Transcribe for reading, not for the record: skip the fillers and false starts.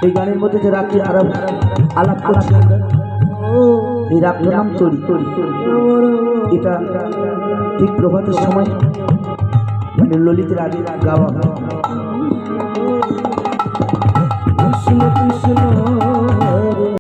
এই গানের মধ্যে যে রাত্রি আলাপ করছি এই রাত্রির নাম তরি। এটা ঠিক প্রভাতের সময় মানে ললিতের আগে গাওয়া। কৃষ্ণ কৃষ্ণ